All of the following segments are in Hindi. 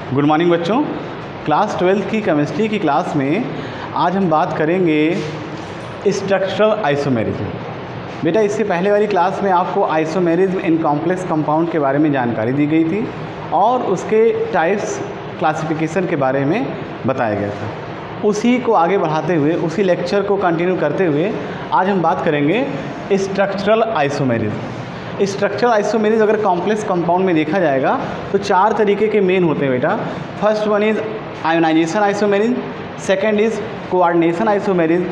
गुड मॉर्निंग बच्चों। क्लास 12 की केमिस्ट्री की क्लास में आज हम बात करेंगे स्ट्रक्चरल आइसोमेरिज्म। बेटा इससे पहले वाली क्लास में आपको आइसोमेरिज्म इन कॉम्प्लेक्स कंपाउंड के बारे में जानकारी दी गई थी और उसके टाइप्स क्लासिफिकेशन के बारे में बताया गया था। उसी को आगे बढ़ाते हुए, उसी लेक्चर को कंटिन्यू करते हुए आज हम बात करेंगे स्ट्रक्चरल आइसोमेरिज्म। स्ट्रक्चरल आइसोमेरिज्म अगर कॉम्प्लेक्स कंपाउंड में देखा जाएगा तो चार तरीके के मेन होते हैं बेटा। First one is ionization isomerism, second is coordination isomerism,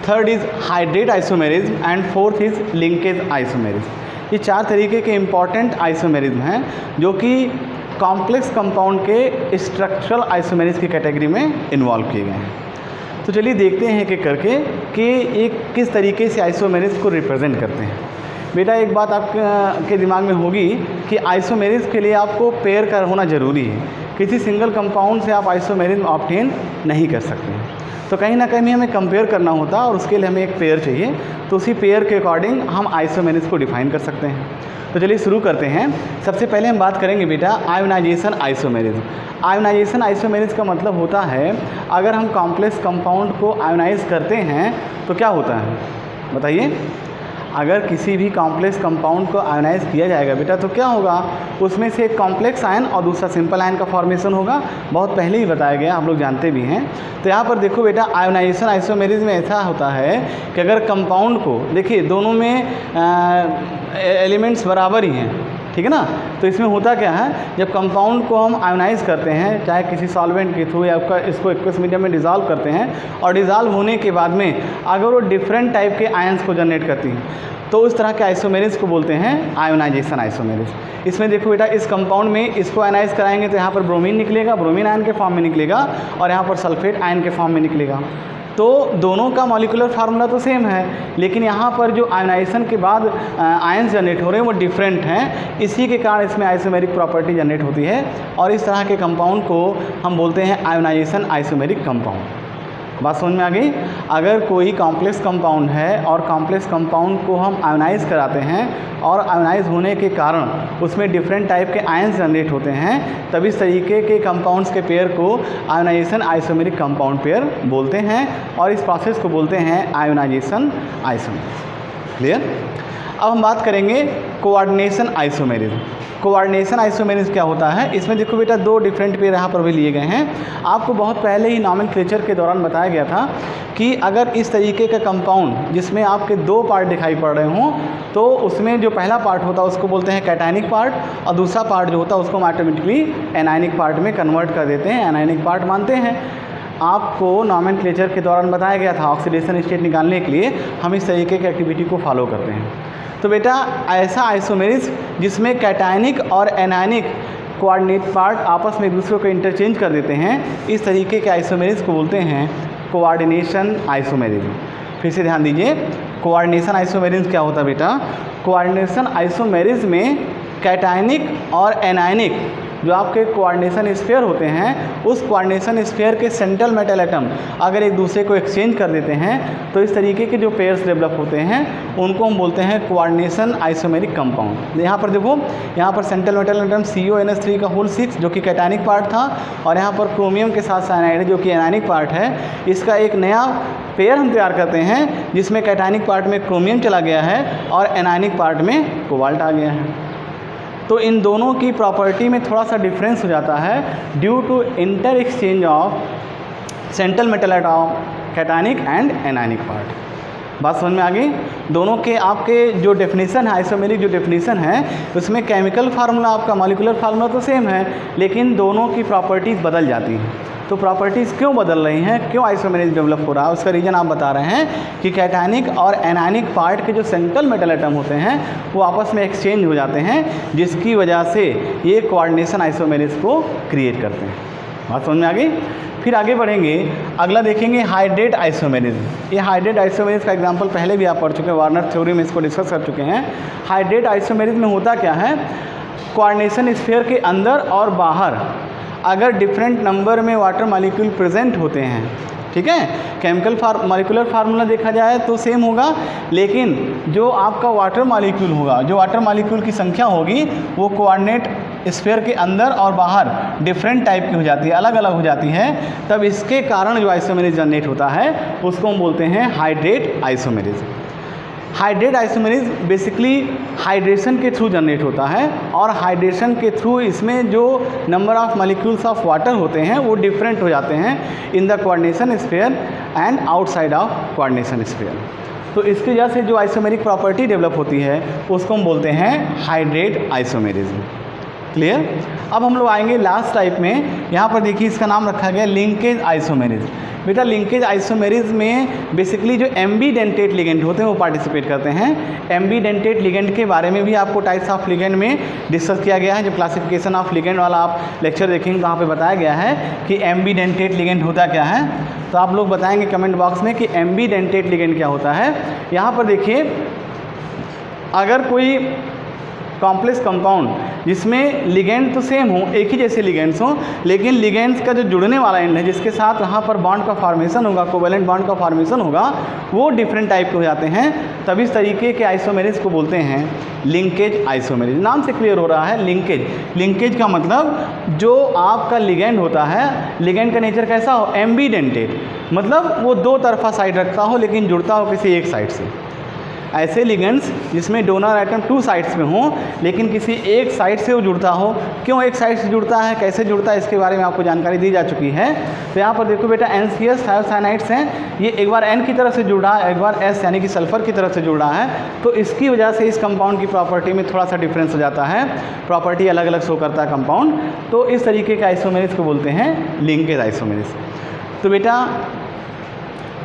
third is hydrate isomerism and fourth is linkage isomerism. ये चार तरीके के इम्पॉर्टेंट आइसोमेरिज्म हैं जो कि कॉम्प्लेक्स कंपाउंड के स्ट्रक्चरल आइसोमेरिज्म की कैटेगरी में इन्वॉल्व किए गए हैं। तो चलिए देखते हैं एक एक करके कि ये किस तरीके से आइसोमेरिज्म को रिप्रेजेंट करते हैं। बेटा एक बात आपके दिमाग में होगी कि आइसोमेरिज्म के लिए आपको पेयर का होना ज़रूरी है। किसी सिंगल कंपाउंड से आप आइसोमेरिज्म ऑब्टेन नहीं कर सकते हैं, तो कहीं ना कहीं हमें कंपेयर करना होता है और उसके लिए हमें एक पेयर चाहिए। तो उसी पेयर के अकॉर्डिंग हम आइसोमेरिज्म को डिफाइन कर सकते हैं। तो चलिए शुरू करते हैं। सबसे पहले हम बात करेंगे बेटा आयोनाइजेशन आइसोमेरिज्म। आयोनाइजेशन आइसोमेरिज्म का मतलब होता है अगर हम कॉम्प्लेक्स कंपाउंड को आयोनाइज करते हैं तो क्या होता है बताइए। अगर किसी भी कॉम्प्लेक्स कंपाउंड को आयोनाइज किया जाएगा बेटा तो क्या होगा, उसमें से एक कॉम्प्लेक्स आयन और दूसरा सिंपल आयन का फॉर्मेशन होगा। बहुत पहले ही बताया गया, आप लोग जानते भी हैं। तो यहाँ पर देखो बेटा आयोनाइजेशन आइसोमेरिज्म में ऐसा होता है कि अगर कंपाउंड को देखिए दोनों में एलिमेंट्स बराबर ही हैं, ठीक है ना। तो इसमें होता क्या है, जब कंपाउंड को हम आयोनाइज करते हैं चाहे किसी सॉल्वेंट के थ्रू या इसको एक्वस मीडियम में डिज़ोल्व करते हैं और डिज़ोल्व होने के बाद में अगर वो डिफरेंट टाइप के आयंस को जनरेट करती हैं तो उस तरह के आइसोमेरिज्म को बोलते हैं आयोनाइजेशन आइसोमेरिज्म। इसमें देखो बेटा इस कंपाउंड में इसको आयनाइज कराएंगे तो यहाँ पर ब्रोमीन निकलेगा, ब्रोमीन आयन के फॉर्म में निकलेगा और यहाँ पर सल्फेट आयन के फॉर्म में निकलेगा। तो दोनों का मॉलिक्यूलर फार्मूला तो सेम है, लेकिन यहाँ पर जो आयोनाइजेशन के बाद आयंस जनरेट हो रहे हैं वो डिफरेंट हैं। इसी के कारण इसमें आइसोमेरिक प्रॉपर्टी जनरेट होती है और इस तरह के कंपाउंड को हम बोलते हैं आयोनाइजेशन आइसोमेरिक कंपाउंड। बात समझ में आ गई। अगर कोई कॉम्प्लेक्स कंपाउंड है और कॉम्प्लेक्स कंपाउंड को हम आयोनाइज कराते हैं और आयोनाइज होने के कारण उसमें डिफरेंट टाइप के आयंस जनरेट होते हैं, तब इस तरीके के कंपाउंड्स के पेयर को आयोनाइजेशन आइसोमेरिक कंपाउंड पेयर बोलते हैं और इस प्रोसेस को बोलते हैं आयोनाइजेशन आइसोमेरिज्म। क्लियर। अब हम बात करेंगे कोऑर्डिनेशन आइसोमेरिज्म। कोऑर्डिनेशन आइसोमेरिज्म क्या होता है, इसमें देखो बेटा दो डिफरेंट पेयर यहाँ पर भी लिए गए हैं। आपको बहुत पहले ही नॉमेनक्लेचर के दौरान बताया गया था कि अगर इस तरीके का कंपाउंड जिसमें आपके दो पार्ट दिखाई पड़ रहे हों तो उसमें जो पहला पार्ट होता है उसको बोलते हैं कैटायनिक पार्ट और दूसरा पार्ट जो होता है उसको हम ऑटोमेटिकली एनायनिक पार्ट में कन्वर्ट कर देते हैं, एनायनिक पार्ट मानते हैं। आपको नॉमेनक्लेचर के दौरान बताया गया था ऑक्सीडेशन स्टेट निकालने के लिए हम इस तरीके की एक्टिविटी को फॉलो करते हैं। तो बेटा ऐसा आइसोमेरिज्म जिसमें कैटायनिक और एनायनिक कोऑर्डिनेट पार्ट आपस में एक दूसरे को इंटरचेंज कर देते हैं, इस तरीके के आइसोमेरिज्म को बोलते हैं कोऑर्डिनेशन आइसोमेरिज्म। फिर से ध्यान दीजिए, कोऑर्डिनेशन आइसोमेरिज्म क्या होता है बेटा। कोऑर्डिनेशन आइसोमेरिज्म में कैटायनिक और एनायनिक जो आपके कोऑर्डिनेशन स्फीयर होते हैं उस कोऑर्डिनेशन स्फीयर के सेंट्रल मेटल एटम अगर एक दूसरे को एक्सचेंज कर देते हैं तो इस तरीके के जो पेयर्स डेवलप होते हैं उनको हम बोलते हैं कोऑर्डिनेशन आइसोमेरिक कंपाउंड। यहाँ पर देखो, यहाँ पर सेंट्रल मेटल एटम CONH3 का होल 6 जो कि कैटायनिक पार्ट था और यहाँ पर क्रोमियम के साथ साइनाइड जो कि एनायनिक पार्ट है। इसका एक नया पेयर हम तैयार करते हैं जिसमें कैटायनिक पार्ट में क्रोमियम चला गया है और एनायनिक पार्ट में कोबाल्ट आ गया है। तो इन दोनों की प्रॉपर्टी में थोड़ा सा डिफरेंस हो जाता है due to inter exchange of central metal atom cationic and anionic part. बात समझ में आ गई। दोनों के आपके जो डेफिनेशन है, आइसोमेरिक जो डेफिनेशन है उसमें केमिकल फार्मूला आपका मॉलिक्यूलर फार्मूला तो सेम है, लेकिन दोनों की प्रॉपर्टीज़ बदल जाती हैं। तो प्रॉपर्टीज़ क्यों बदल रही हैं, क्यों आइसोमेरिज्म डेवलप हो रहा है, उसका रीज़न आप बता रहे हैं कि कैटायनिक और एनायनिक पार्ट के जो सेंट्रल मेटल एटम होते हैं वो आपस में एक्सचेंज हो जाते हैं, जिसकी वजह से ये कोऑर्डिनेशन आइसोमेरिज्म को क्रिएट करते हैं। बात समझ में आ गई। फिर आगे बढ़ेंगे, अगला देखेंगे हाइड्रेट आइसोमेरिज्म। ये हाइड्रेट आइसोमेरिज्म का एग्जांपल पहले भी आप पढ़ चुके हैं, वार्नर थ्योरी में इसको डिस्कस कर चुके हैं। हाइड्रेट आइसोमेरिज्म में होता क्या है, कोऑर्डिनेशन स्फीयर के अंदर और बाहर अगर डिफरेंट नंबर में वाटर मॉलिक्यूल प्रेजेंट होते हैं, ठीक है, केमिकल मॉलिक्यूलर फार्मूला देखा जाए तो सेम होगा, लेकिन जो आपका वाटर मॉलिक्यूल होगा, जो वाटर मॉलिक्यूल की संख्या होगी वो कोऑर्डिनेट स्फीयर के अंदर और बाहर डिफरेंट टाइप की हो जाती है, अलग अलग हो जाती है, तब इसके कारण जो आइसोमेरिज्म जनरेट होता है उसको हम बोलते हैं hydrate isomerism. Hydrate isomerism basically hydration के थ्रू जनरेट होता है, और हाइड्रेशन के थ्रू इसमें जो number of molecules of water होते हैं वो डिफरेंट हो जाते हैं in the coordination sphere and outside of coordination sphere. तो इसकी वजह से जो आइसोमेरिक प्रॉपर्टी डेवलप होती है उसको हम बोलते हैं हाइड्रेट आइसोमेरिज्म। क्लियर? अब हम लोग आएंगे लास्ट टाइप में। यहाँ पर देखिए इसका नाम रखा गया लिंकेज आइसोमेरिज्म। बेटा लिंकेज आइसोमेरिज्म में बेसिकली जो एम्बीडेंटेट लिगेंड होते हैं वो पार्टिसिपेट करते हैं। एम्बीडेंटेट लिगेंड के बारे में भी आपको टाइप्स ऑफ लिगेंड में डिस्कस किया गया है। जब क्लासिफिकेशन ऑफ लिगेंड वाला आप लेक्चर देखेंगे वहाँ पे बताया गया है कि एम्बीडेंटेट लिगेंड होता क्या है। तो आप लोग बताएंगे कमेंट बॉक्स में कि एम्बीडेंटेट लिगेंड क्या होता है। यहाँ पर देखिए, अगर कोई कॉम्प्लेक्स कंपाउंड जिसमें लिगेंड तो सेम हो, एक ही जैसे लिगेंड्स हों, लेकिन लिगेंड्स का जो जुड़ने वाला एंड है जिसके साथ वहाँ पर बॉन्ड का फॉर्मेशन होगा, कोवेलेंट बॉन्ड का फॉर्मेशन होगा, वो डिफरेंट टाइप के हो जाते हैं, तब इस तरीके के आइसोमेरिज्म को बोलते हैं लिंकेज आइसोमेरिज्म। नाम से क्लियर हो रहा है लिंकेज। लिंकेज का मतलब जो आपका लिगेंड होता है, लिगेंड का नेचर कैसा हो, एम्बीडेंटेड, मतलब वो दो तरफा साइड रखता हो लेकिन जुड़ता हो किसी एक साइड से। ऐसे लिगेंड्स जिसमें डोनर आइटम टू साइड्स में हो लेकिन किसी एक साइड से वो जुड़ता हो। क्यों एक साइड से जुड़ता है, कैसे जुड़ता है, इसके बारे में आपको जानकारी दी जा चुकी है। तो यहाँ पर देखो बेटा NCS थायोसाइनाइड्स हैं, ये एक बार N की तरफ से जुड़ रहा है, एक बार S यानी कि सल्फर की तरफ से जुड़ रहा है। तो इसकी वजह से इस कंपाउंड की प्रॉपर्टी में थोड़ा सा डिफरेंस हो जाता है, प्रॉपर्टी अलग अलग शो करता है कंपाउंड। तो इस तरीके के आइसोमेरिज्म को बोलते हैं लिंकेज आइसोमेरिज्म। तो बेटा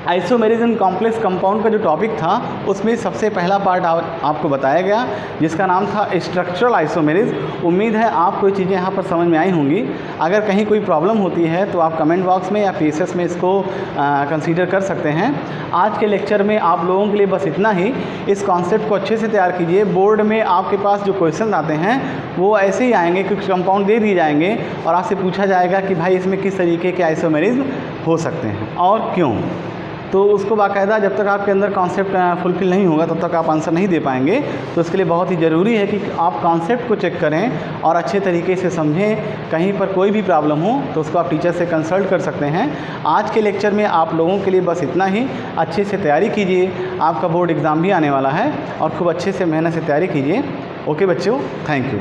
आइसोमेरिज्म कॉम्प्लेक्स कंपाउंड का जो टॉपिक था उसमें सबसे पहला पार्ट आपको बताया गया जिसका नाम था स्ट्रक्चरल आइसोमेरिज्म। उम्मीद है आपको ये चीज़ें यहाँ पर समझ में आई होंगी। अगर कहीं कोई प्रॉब्लम होती है तो आप कमेंट बॉक्स में या PSS में इसको कंसीडर कर सकते हैं। आज के लेक्चर में आप लोगों के लिए बस इतना ही। इस कॉन्सेप्ट को अच्छे से तैयार कीजिए। बोर्ड में आपके पास जो क्वेश्चन आते हैं वो ऐसे ही आएंगे, कुछ कंपाउंड दे दिए जाएंगे और आपसे पूछा जाएगा कि भाई इसमें किस तरीके के आइसोमेरिज्म हो सकते हैं और क्यों। तो उसको बाकायदा जब तक आपके अंदर कॉन्सेप्ट फुलफिल नहीं होगा तब तक आप आंसर नहीं दे पाएंगे। तो इसके लिए बहुत ही ज़रूरी है कि आप कॉन्सेप्ट को चेक करें और अच्छे तरीके से समझें। कहीं पर कोई भी प्रॉब्लम हो तो उसको आप टीचर से कंसल्ट कर सकते हैं। आज के लेक्चर में आप लोगों के लिए बस इतना ही। अच्छे से तैयारी कीजिए, आपका बोर्ड एग्ज़ाम भी आने वाला है और खूब अच्छे से मेहनत से तैयारी कीजिए। ओके बच्चों, थैंक यू।